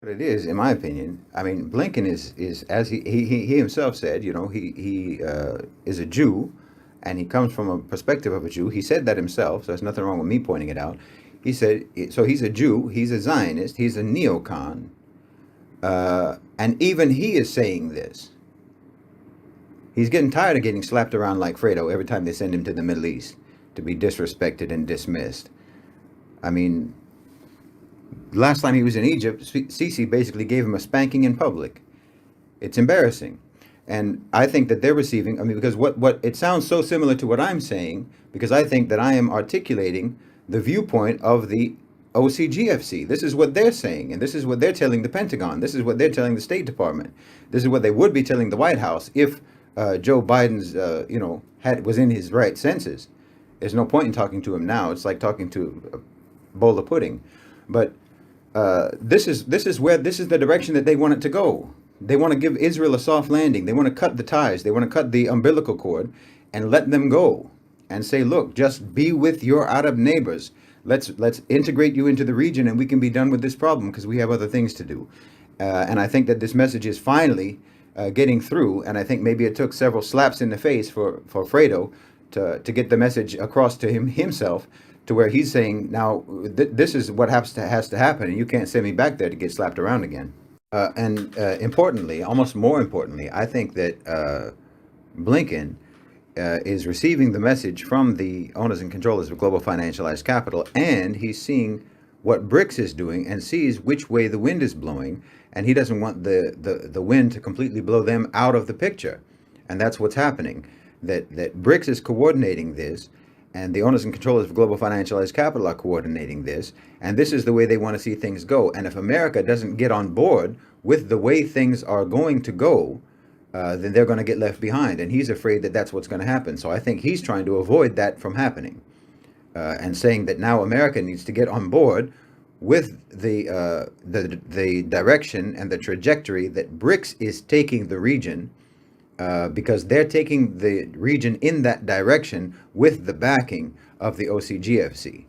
But it is, in my opinion. I mean, Blinken is as he himself said, he is a Jew, and he comes from a perspective of a Jew. He said that himself, so there's nothing wrong with me pointing it out. He said, so he's a Jew, he's a Zionist, he's a neocon, and even he is saying this. He's getting tired of getting slapped around like Fredo every time they send him to the Middle East to be disrespected and dismissed. I mean, last time he was in Egypt, Sisi basically gave him a spanking in public. It's embarrassing. And I think that they're receiving, I mean, because what it sounds so similar to what I'm saying, because I think that I am articulating the viewpoint of the OCGFC. This is what they're saying, and this is what they're telling the Pentagon. This is what they're telling the State Department. This is what they would be telling the White House if Joe Biden's, was in his right senses. There's no point in talking to him now. It's like talking to a bowl of pudding. But this is the direction that they want it to go. They want to give Israel a soft landing. They want to cut the ties. They want to cut the umbilical cord and let them go and say, look, just be with your Arab neighbors. Let's integrate you into the region and we can be done with this problem because we have other things to do. And I think that this message is finally getting through. And I think maybe it took several slaps in the face for Fredo to get the message across to himself, to where he's saying, now, this is what has to happen, and you can't send me back there to get slapped around again. And importantly, almost more importantly, I think that Blinken is receiving the message from the owners and controllers of global financialized capital, and he's seeing what BRICS is doing and sees which way the wind is blowing, and he doesn't want the wind to completely blow them out of the picture. And that's what's happening, that BRICS is coordinating this, and the owners and controllers of global financialized capital are coordinating this, and this is the way they want to see things go. And if America doesn't get on board with the way things are going to go, then they're going to get left behind. And he's afraid that that's what's going to happen. So I think he's trying to avoid that from happening, and saying that now America needs to get on board with the direction and the trajectory that BRICS is taking the region, because they're taking the region in that direction with the backing of the OCGFC.